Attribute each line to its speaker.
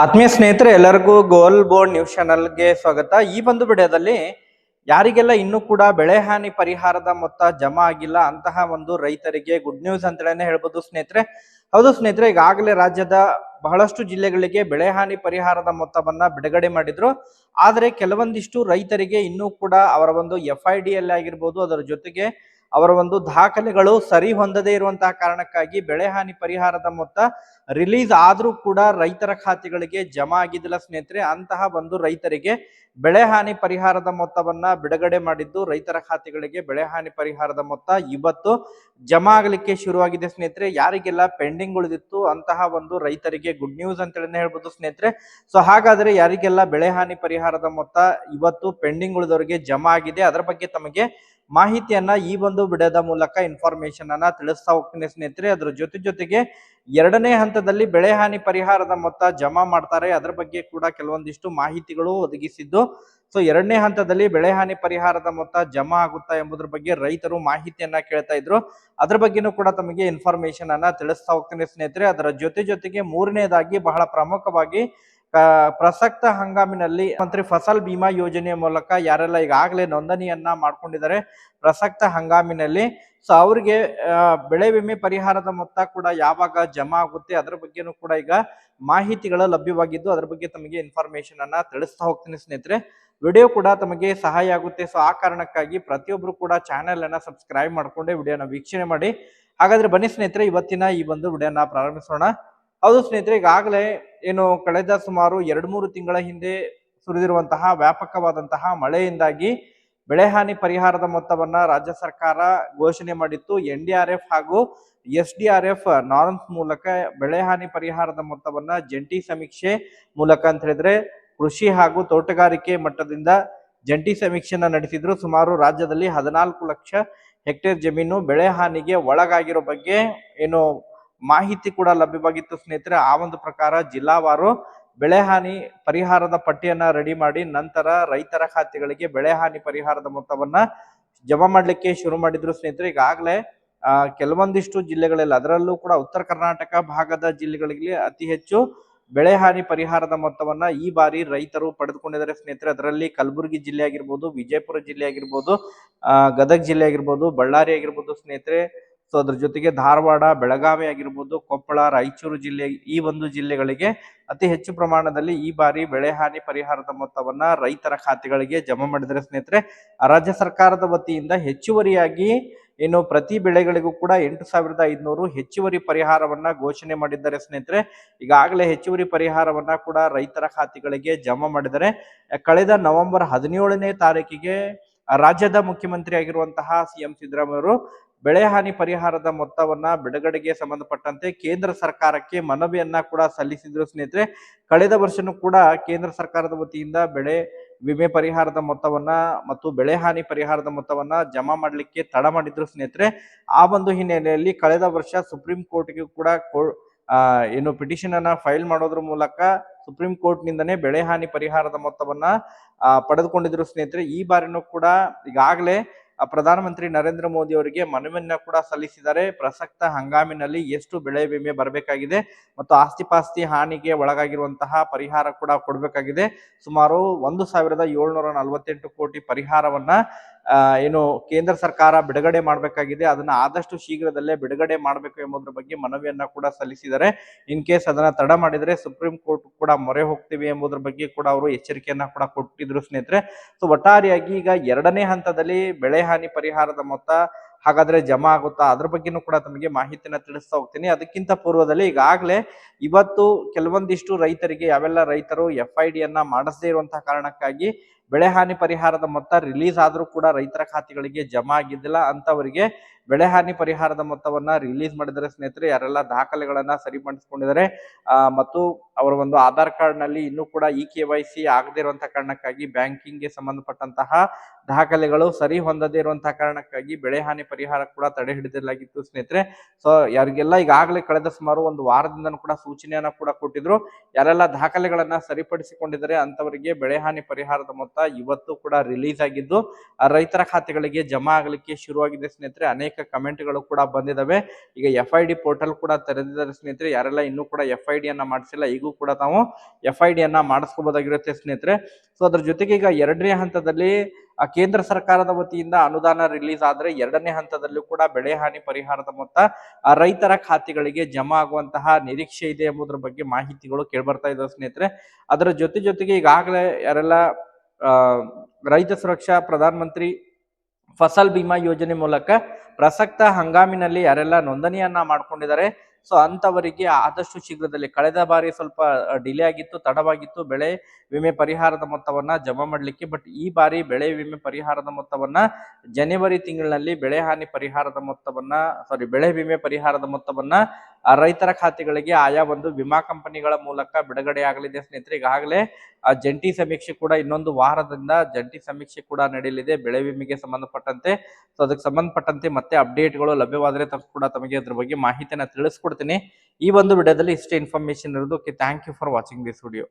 Speaker 1: ಆತ್ಮೀಯ ಸ್ನೇಹಿತರೆ, ಎಲ್ಲರಿಗೂ ಗೋಲ್ ಬೋರ್ಡ್ ನ್ಯೂಸ್ ಚಾನಲ್ಗೆ ಸ್ವಾಗತ. ಈ ಒಂದು ವಿಡಿಯೋದಲ್ಲಿ ಯಾರಿಗೆಲ್ಲ ಇನ್ನೂ ಕೂಡ ಬೆಳೆ ಹಾನಿ ಪರಿಹಾರದ ಮೊತ್ತ ಜಮಾ ಆಗಿಲ್ಲ ಅಂತಹ ಒಂದು ರೈತರಿಗೆ ಗುಡ್ ನ್ಯೂಸ್ ಅಂತಲೇ ಹೇಳ್ಬೋದು ಸ್ನೇಹಿತರೆ. ಹೌದು ಸ್ನೇಹಿತರೆ, ಈಗಾಗಲೇ ರಾಜ್ಯದ ಬಹಳಷ್ಟು ಜಿಲ್ಲೆಗಳಿಗೆ ಬೆಳೆ ಹಾನಿ ಪರಿಹಾರದ ಮೊತ್ತವನ್ನ ಬಿಡುಗಡೆ ಮಾಡಿದ್ರು. ಆದರೆ ಕೆಲವೊಂದಿಷ್ಟು ರೈತರಿಗೆ ಇನ್ನೂ ಕೂಡ ಅವರ ಒಂದು FID ಅಲ್ಲಿ ಆಗಿರ್ಬೋದು, ಅದರ ಜೊತೆಗೆ ಅವರ ಒಂದು ದಾಖಲೆಗಳು ಸರಿ ಹೊಂದದೇ ಇರುವಂತಹ ಕಾರಣಕ್ಕಾಗಿ ಬೆಳೆ ಹಾನಿ ಪರಿಹಾರದ ಮೊತ್ತ ರಿಲೀಸ್ ಆದ್ರೂ ಕೂಡ ರೈತರ ಖಾತೆಗಳಿಗೆ ಜಮಾ ಆಗಿದ್ದಿಲ್ಲ ಸ್ನೇಹಿತರೆ. ಅಂತಹ ಒಂದು ರೈತರಿಗೆ ಬೆಳೆ ಹಾನಿ ಪರಿಹಾರದ ಮೊತ್ತವನ್ನ ಬಿಡುಗಡೆ ಮಾಡಿದ್ದು, ರೈತರ ಖಾತೆಗಳಿಗೆ ಬೆಳೆ ಹಾನಿ ಪರಿಹಾರದ ಮೊತ್ತ ಇವತ್ತು ಜಮಾ ಆಗಲಿಕ್ಕೆ ಶುರುವಾಗಿದೆ ಸ್ನೇಹಿತರೆ. ಯಾರಿಗೆಲ್ಲ ಪೆಂಡಿಂಗ್ ಉಳಿದಿತ್ತು ಅಂತಹ ಒಂದು ರೈತರಿಗೆ ಗುಡ್ ನ್ಯೂಸ್ ಅಂತೇಳಿ ಹೇಳ್ಬೋದು ಸ್ನೇಹಿತರೆ. ಸೊ ಹಾಗಾದ್ರೆ ಯಾರಿಗೆಲ್ಲ ಬೆಳೆ ಹಾನಿ ಪರಿಹಾರದ ಮೊತ್ತ ಇವತ್ತು ಪೆಂಡಿಂಗ್ ಉಳಿದವರಿಗೆ ಜಮಾ ಆಗಿದೆ, ಅದರ ಬಗ್ಗೆ ತಮಗೆ ಮಾಹಿತಿಯನ್ನ ಈ ಒಂದು ವಿಡಿಯೋದ ಮೂಲಕ ಇನ್ಫಾರ್ಮೇಶನ್ ಅನ್ನ ತಿಳಿಸ್ತಾ ಹೋಗ್ತೀನಿ ಸ್ನೇಹಿತರೆ. ಅದ್ರ ಜೊತೆಗೆ ಎರಡನೇ ಹಂತದಲ್ಲಿ ಬೆಳೆ ಹಾನಿ ಪರಿಹಾರದ ಮೊತ್ತ ಜಮಾ ಮಾಡ್ತಾರೆ, ಅದರ ಬಗ್ಗೆ ಕೂಡ ಕೆಲವೊಂದಿಷ್ಟು ಮಾಹಿತಿಗಳು ಒದಗಿಸಿದ್ದು. ಸೊ ಎರಡನೇ ಹಂತದಲ್ಲಿ ಬೆಳೆ ಹಾನಿ ಪರಿಹಾರದ ಮೊತ್ತ ಜಮಾ ಆಗುತ್ತಾ ಎಂಬುದ್ರ ಬಗ್ಗೆ ರೈತರು ಮಾಹಿತಿಯನ್ನ ಕೇಳ್ತಾ ಇದ್ರು. ಅದ್ರ ಬಗ್ಗೆನೂ ಕೂಡ ತಮಗೆ ಇನ್ಫಾರ್ಮೇಶನ್ ಅನ್ನ ತಿಳಿಸ್ತಾ ಹೋಗ್ತೀನಿ ಸ್ನೇಹಿತರೆ. ಅದರ ಜೊತೆಗೆ ಮೂರನೇದಾಗಿ ಬಹಳ ಪ್ರಮುಖವಾಗಿ ಪ್ರಸಕ್ತ ಹಂಗಾಮಿನಲ್ಲಿ ಮಂತ್ರಿ ಫಸಲ್ ಬಿಮಾ ಯೋಜನೆಯ ಮೂಲಕ ಯಾರೆಲ್ಲ ಈಗಾಗಲೇ ನೋಂದಣಿಯನ್ನ ಮಾಡ್ಕೊಂಡಿದ್ದಾರೆ ಪ್ರಸಕ್ತ ಹಂಗಾಮಿನಲ್ಲಿ, ಸೊ ಅವರಿಗೆ ಬೆಳೆ ವಿಮೆ ಪರಿಹಾರದ ಮೊತ್ತ ಕೂಡ ಯಾವಾಗ ಜಮಾ ಆಗುತ್ತೆ ಅದರ ಬಗ್ಗೆನೂ ಕೂಡ ಈಗ ಮಾಹಿತಿಗಳು ಲಭ್ಯವಾಗಿದ್ದು, ಅದರ ಬಗ್ಗೆ ತಮಗೆ ಇನ್ಫಾರ್ಮೇಶನ್ ಅನ್ನ ತಿಳಿಸ್ತಾ ಹೋಗ್ತೀನಿ ಸ್ನೇಹಿತರೆ. ವಿಡಿಯೋ ಕೂಡ ತಮಗೆ ಸಹಾಯ ಆಗುತ್ತೆ. ಸೊ ಆ ಕಾರಣಕ್ಕಾಗಿ ಪ್ರತಿಯೊಬ್ರು ಕೂಡ ಚಾನೆಲ್ ಅನ್ನ ಸಬ್ಸ್ಕ್ರೈಬ್ ಮಾಡ್ಕೊಂಡೆ ವಿಡಿಯೋನ ವೀಕ್ಷಣೆ ಮಾಡಿ. ಹಾಗಾದ್ರೆ ಬನ್ನಿ ಸ್ನೇಹಿತರೆ, ಇವತ್ತಿನ ಈ ಒಂದು ವಿಡಿಯೋನ ಪ್ರಾರಂಭಿಸೋಣ. ಹೌದು ಸ್ನೇಹಿತರೆ, ಈಗಾಗಲೇ ಏನು ಕಳೆದ ಸುಮಾರು 2-3 ತಿಂಗಳ ಹಿಂದೆ ಸುರಿದಿರುವಂತಹ ವ್ಯಾಪಕವಾದಂತಹ ಮಳೆಯಿಂದಾಗಿ ಬೆಳೆ ಹಾನಿ ಪರಿಹಾರದ ಮೊತ್ತವನ್ನ ರಾಜ್ಯ ಸರ್ಕಾರ ಘೋಷಣೆ ಮಾಡಿತ್ತು. NDRF ಹಾಗೂ SDRF ನಾರ್ಮ್ಸ್ ಮೂಲಕ ಬೆಳೆ ಹಾನಿ ಪರಿಹಾರದ ಮೊತ್ತವನ್ನ ಜಂಟಿ ಸಮೀಕ್ಷೆ ಮೂಲಕ ಅಂತ ಹೇಳಿದ್ರೆ ಕೃಷಿ ಹಾಗೂ ತೋಟಗಾರಿಕೆ ಮಟ್ಟದಿಂದ ಜಂಟಿ ಸಮೀಕ್ಷೆಯನ್ನ ನಡೆಸಿದ್ರು. ಸುಮಾರು ರಾಜ್ಯದಲ್ಲಿ 14 ಲಕ್ಷ ಹೆಕ್ಟೇರ್ ಜಮೀನು ಬೆಳೆ ಹಾನಿಗೆ ಒಳಗಾಗಿರೋ ಬಗ್ಗೆ ಏನು ಮಾಹಿತಿ ಕೂಡ ಲಭ್ಯವಾಗಿತ್ತು ಸ್ನೇಹಿತರೆ. ಆ ಒಂದು ಪ್ರಕಾರ ಜಿಲ್ಲಾವಾರು ಬೆಳೆ ಹಾನಿ ಪರಿಹಾರದ ಪಟ್ಟಿಯನ್ನ ರೆಡಿ ಮಾಡಿ ನಂತರ ರೈತರ ಖಾತೆಗಳಿಗೆ ಬೆಳೆ ಹಾನಿ ಪರಿಹಾರದ ಮೊತ್ತವನ್ನ ಜಮಾ ಮಾಡ್ಲಿಕ್ಕೆ ಶುರು ಮಾಡಿದ್ರು ಸ್ನೇಹಿತರೆ. ಈಗಾಗಲೇ ಕೆಲವೊಂದಿಷ್ಟು ಜಿಲ್ಲೆಗಳಲ್ಲಿ, ಅದರಲ್ಲೂ ಕೂಡ ಉತ್ತರ ಕರ್ನಾಟಕ ಭಾಗದ ಜಿಲ್ಲೆಗಳಿಗೆ ಅತಿ ಹೆಚ್ಚು ಬೆಳೆ ಹಾನಿ ಪರಿಹಾರದ ಮೊತ್ತವನ್ನ ಈ ಬಾರಿ ರೈತರು ಪಡೆದುಕೊಂಡಿದ್ದಾರೆ ಸ್ನೇಹಿತರೆ. ಅದರಲ್ಲಿ ಕಲಬುರಗಿ ಜಿಲ್ಲೆ ಆಗಿರ್ಬೋದು, ವಿಜಯಪುರ ಜಿಲ್ಲೆ ಆಗಿರ್ಬೋದು, ಗದಗ ಜಿಲ್ಲೆ ಆಗಿರ್ಬೋದು, ಬಳ್ಳಾರಿ ಆಗಿರ್ಬೋದು ಸ್ನೇಹಿತರೆ. ಸೊ ಅದ್ರ ಜೊತೆಗೆ ಧಾರವಾಡ, ಬೆಳಗಾವಿ ಆಗಿರ್ಬೋದು, ಕೊಪ್ಪಳ, ರಾಯಚೂರು ಜಿಲ್ಲೆ, ಈ ಒಂದು ಜಿಲ್ಲೆಗಳಿಗೆ ಅತಿ ಹೆಚ್ಚು ಪ್ರಮಾಣದಲ್ಲಿ ಈ ಬಾರಿ ಬೆಳೆ ಹಾನಿ ಪರಿಹಾರದ ಮೊತ್ತವನ್ನ ರೈತರ ಖಾತೆಗಳಿಗೆ ಜಮಾ ಮಾಡಿದರೆ ಸ್ನೇಹಿತರೆ. ರಾಜ್ಯ ಸರ್ಕಾರದ ವತಿಯಿಂದ ಹೆಚ್ಚುವರಿಯಾಗಿ ಏನು ಪ್ರತಿ ಬೆಳೆಗಳಿಗೂ ಕೂಡ 8,500 ಹೆಚ್ಚುವರಿ ಪರಿಹಾರವನ್ನ ಘೋಷಣೆ ಮಾಡಿದ್ದಾರೆ ಸ್ನೇಹಿತರೆ. ಈಗಾಗಲೇ ಹೆಚ್ಚುವರಿ ಪರಿಹಾರವನ್ನ ಕೂಡ ರೈತರ ಖಾತೆಗಳಿಗೆ ಜಮಾ ಮಾಡಿದರೆ. ಕಳೆದ ನವೆಂಬರ್ 17ನೇ ತಾರೀಕಿಗೆ ರಾಜ್ಯದ ಮುಖ್ಯಮಂತ್ರಿ ಆಗಿರುವಂತಹ CM ಸಿದ್ದರಾಮಯ್ಯ ಅವರು ಬೆಳೆ ಹಾನಿ ಪರಿಹಾರದ ಮೊತ್ತವನ್ನ ಬಿಡುಗಡೆಗೆ ಸಂಬಂಧಪಟ್ಟಂತೆ ಕೇಂದ್ರ ಸರ್ಕಾರಕ್ಕೆ ಮನವಿಯನ್ನ ಕೂಡ ಸಲ್ಲಿಸಿದ್ರು ಸ್ನೇಹಿತರೆ. ಕಳೆದ ವರ್ಷನೂ ಕೂಡ ಕೇಂದ್ರ ಸರ್ಕಾರದ ವತಿಯಿಂದ ಬೆಳೆ ವಿಮೆ ಪರಿಹಾರದ ಮೊತ್ತವನ್ನ ಮತ್ತು ಬೆಳೆ ಹಾನಿ ಪರಿಹಾರದ ಮೊತ್ತವನ್ನ ಜಮಾ ಮಾಡ್ಲಿಕ್ಕೆ ತಡ ಮಾಡಿದ್ರು ಸ್ನೇಹಿತರೆ. ಆ ಒಂದು ಹಿನ್ನೆಲೆಯಲ್ಲಿ ಕಳೆದ ವರ್ಷ ಸುಪ್ರೀಂ ಕೋರ್ಟ್ಗೆ ಕೂಡ ಏನು ಪಿಟಿಷನ್ ಅನ್ನ ಫೈಲ್ ಮಾಡೋದ್ರ ಮೂಲಕ ಸುಪ್ರೀಂ ಕೋರ್ಟ್ ನಿಂದನೇ ಬೆಳೆ ಹಾನಿ ಪರಿಹಾರದ ಮೊತ್ತವನ್ನ ಪಡೆದುಕೊಂಡಿದ್ರು ಸ್ನೇಹಿತರೆ. ಈ ಬಾರಿನೂ ಕೂಡ ಈಗಾಗಲೇ ಪ್ರಧಾನಮಂತ್ರಿ ನರೇಂದ್ರ ಮೋದಿ ಅವರಿಗೆ ಮನವಿಯನ್ನ ಕೂಡ ಸಲ್ಲಿಸಿದ್ದಾರೆ. ಪ್ರಸಕ್ತ ಹಂಗಾಮಿನಲ್ಲಿ ಎಷ್ಟು ಬೆಳೆ ವಿಮೆ ಬರಬೇಕಾಗಿದೆ ಮತ್ತು ಆಸ್ತಿ ಪಾಸ್ತಿ ಹಾನಿಗೆ ಒಳಗಾಗಿರುವಂತಹ ಪರಿಹಾರ ಕೂಡ ಕೊಡಬೇಕಾಗಿದೆ. ಸುಮಾರು 1,748 ಕೋಟಿ ಪರಿಹಾರವನ್ನ ಏನು ಕೇಂದ್ರ ಸರ್ಕಾರ ಬಿಡುಗಡೆ ಮಾಡಬೇಕಾಗಿದೆ. ಅದನ್ನ ಆದಷ್ಟು ಶೀಘ್ರದಲ್ಲೇ ಬಿಡುಗಡೆ ಮಾಡಬೇಕು ಎಂಬುದರ ಬಗ್ಗೆ ಮನವಿಯನ್ನ ಕೂಡ ಸಲ್ಲಿಸಿದ್ದಾರೆ. ಇನ್ ಕೇಸ್ ಅದನ್ನ ತಡ ಮಾಡಿದ್ರೆ ಸುಪ್ರೀಂ ಕೋರ್ಟ್ ಕೂಡ ಮೊರೆ ಹೋಗ್ತೀವಿ ಎಂಬುದರ ಬಗ್ಗೆ ಕೂಡ ಅವರು ಎಚ್ಚರಿಕೆಯನ್ನ ಕೂಡ ಕೊಟ್ಟಿದ್ರು ಸ್ನೇಹಿತರೆ. ಸೊ ಒಟ್ಟಾರೆಯಾಗಿ ಈಗ ಎರಡನೇ ಹಂತದಲ್ಲಿ ಬೆಳೆ ಹಾನಿ ಪರಿಹಾರದ ಮೊತ್ತ ಹಾಗಾದ್ರೆ ಜಮಾ ಆಗುತ್ತಾ, ಅದ್ರ ಬಗ್ಗೆನೂ ಕೂಡ ತಮಗೆ ಮಾಹಿತಿನ ತಿಳಿಸ್ತಾ ಹೋಗ್ತೀನಿ. ಅದಕ್ಕಿಂತ ಪೂರ್ವದಲ್ಲಿ ಈಗಾಗಲೇ ಇವತ್ತು ಕೆಲವೊಂದಿಷ್ಟು ರೈತರಿಗೆ, ಯಾವೆಲ್ಲ ರೈತರು FID ಯನ್ನ ಮಾಡಿಸದೇ ಇರುವಂತಹ ಕಾರಣಕ್ಕಾಗಿ ಬೆಳೆ ಹಾನಿ ಪರಿಹಾರದ ಮೊತ್ತ ರಿಲೀಸ್ ಆದ್ರೂ ಕೂಡ ರೈತರ ಖಾತೆಗಳಿಗೆ ಜಮಾ ಆಗಿದ್ದಿಲ್ಲ, ಅಂತವರಿಗೆ ಬೆಳೆ ಹಾನಿ ಪರಿಹಾರದ ಮೊತ್ತವನ್ನ ರಿಲೀಸ್ ಮಾಡಿದರೆ ಸ್ನೇಹಿತರೆ. ಯಾರೆಲ್ಲ ದಾಖಲೆಗಳನ್ನ ಸರಿಪಡಿಸಿಕೊಂಡಿದ್ದಾರೆ ಮತ್ತು ಅವರ ಒಂದು ಆಧಾರ್ ಕಾರ್ಡ್ ನಲ್ಲಿ ಇನ್ನೂ ಕೂಡ KYC ಆಗದೇ ಇರುವಂತಹ ಕಾರಣಕ್ಕಾಗಿ ಬ್ಯಾಂಕಿಂಗ್ ಗೆ ಸಂಬಂಧಪಟ್ಟಂತಹ ದಾಖಲೆಗಳು ಸರಿ ಹೊಂದದೇ ಇರುವಂತಹ ಕಾರಣಕ್ಕಾಗಿ ಬೆಳೆ ಹಾನಿ ಪರಿಹಾರ ಕೂಡ ತಡೆ ಹಿಡಿದಿರಲಾಗಿತ್ತು ಸ್ನೇಹಿತರೆ. ಸೊ ಯಾರಿಗೆಲ್ಲ ಈಗಾಗಲೇ ಕಳೆದ ಸುಮಾರು ಒಂದು ವಾರದಿಂದನೂ ಕೂಡ ಸೂಚನೆಯನ್ನ ಕೂಡ ಕೊಟ್ಟಿದ್ರು. ಯಾರೆಲ್ಲ ದಾಖಲೆಗಳನ್ನ ಸರಿಪಡಿಸಿಕೊಂಡಿದ್ದಾರೆ ಅಂತವರಿಗೆ ಬೆಳೆ ಹಾನಿ ಪರಿಹಾರದ ಮೊತ್ತ ಮೊತ್ತ ಇವತ್ತು ಕೂಡ ರಿಲೀಸ್ ಆಗಿದ್ದು ರೈತರ ಖಾತೆಗಳಿಗೆ ಜಮಾ ಆಗಲಿಕ್ಕೆ ಶುರುವಾಗಿದೆ ಸ್ನೇಹಿತರೆ. ಅನೇಕ ಕಮೆಂಟ್ಗಳು ಕೂಡ ಬಂದಿದ್ದಾವೆ. ಈಗ FID ಪೋರ್ಟಲ್ ಕೂಡ ತೆರೆದಿದ್ದಾರೆ ಸ್ನೇಹಿತರೆ. ಯಾರೆಲ್ಲ ಇನ್ನೂ ಕೂಡ FID ಅನ್ನ ಮಾಡಿಸಿಲ್ಲ, ಈಗೂ ಕೂಡ ತಾವು FID ಅನ್ನ ಮಾಡಿಸ್ಕೋಬಹುದಾಗಿರುತ್ತೆ ಸ್ನೇಹಿತರೆ. ಸೊ ಅದ್ರ ಜೊತೆಗೆ ಈಗ 2ನೇ ಹಂತದಲ್ಲಿ ಕೇಂದ್ರ ಸರ್ಕಾರದ ವತಿಯಿಂದ ಅನುದಾನ ರಿಲೀಸ್ ಆದ್ರೆ 2ನೇ ಹಂತದಲ್ಲೂ ಕೂಡ ಬೆಳೆ ಹಾನಿ ಪರಿಹಾರದ ಮೊತ್ತ ರೈತರ ಖಾತೆಗಳಿಗೆ ಜಮಾ ಆಗುವಂತಹ ನಿರೀಕ್ಷೆ ಇದೆ ಎಂಬುದರ ಬಗ್ಗೆ ಮಾಹಿತಿಗಳು ಕೇಳ್ಬರ್ತಾ ಇದಾವೆ ಸ್ನೇಹಿತರೆ. ಅದರ ಜೊತೆಗೆ ಈಗಾಗಲೇ ಯಾರೆಲ್ಲ ರೈತ ಸುರಕ್ಷಾ ಪ್ರಧಾನ ಮಂತ್ರಿ ಫಸಲ್ ಬಿಮಾ ಯೋಜನೆ ಮೂಲಕ ಪ್ರಸಕ್ತ ಹಂಗಾಮಿನಲ್ಲಿ ಯಾರೆಲ್ಲ ನೋಂದಣಿಯನ್ನ ಮಾಡ್ಕೊಂಡಿದ್ದಾರೆ, ಸೊ ಅಂತವರಿಗೆ ಆದಷ್ಟು ಶೀಘ್ರದಲ್ಲಿ, ಕಳೆದ ಬಾರಿ ಸ್ವಲ್ಪ ಡಿಲೇ ಆಗಿತ್ತು, ತಡವಾಗಿತ್ತು ಬೆಳೆ ವಿಮೆ ಪರಿಹಾರದ ಮೊತ್ತವನ್ನ ಜಮಾ ಮಾಡಲಿಕ್ಕೆ. ಬಟ್ ಈ ಬಾರಿ ಬೆಳೆ ವಿಮೆ ಪರಿಹಾರದ ಮೊತ್ತವನ್ನ ಜನವರಿ ತಿಂಗಳಿನಲ್ಲಿ ಬೆಳೆ ವಿಮೆ ಪರಿಹಾರದ ಮೊತ್ತವನ್ನ ರೈತರ ಖಾತೆಗಳಿಗೆ ಆಯಾ ಒಂದು ವಿಮಾ ಕಂಪನಿಗಳ ಮೂಲಕ ಬಿಡುಗಡೆ ಆಗಲಿದೆ ಸ್ನೇಹಿತರೆ. ಈಗಾಗಲೇ ಜಂಟಿ ಸಮೀಕ್ಷೆ ಕೂಡ ಇನ್ನೊಂದು ವಾರದಿಂದ ಜಂಟಿ ಸಮೀಕ್ಷೆ ಕೂಡ ನಡೆಯಲಿದೆ ಬೆಳೆ ವಿಮೆಗೆ ಸಂಬಂಧಪಟ್ಟಂತೆ. ಸೊ ಅದಕ್ಕೆ ಸಂಬಂಧಪಟ್ಟಂತೆ ಮತ್ತೆ ಅಪ್ಡೇಟ್ಗಳು ಲಭ್ಯವಾದರೆ ಕೂಡ ತಮಗೆ ಅದ್ರ ಬಗ್ಗೆ ಮಾಹಿತಿಯನ್ನ ತಿಳಿಸ್ಕೊಡ್ತೀನಿ. ಈ ಒಂದು ವಿಡಿಯೋದಲ್ಲಿ ಇಷ್ಟೇ ಇನ್ಫಾರ್ಮೇಶನ್ ಇರೋದು. Thank you for watching this video.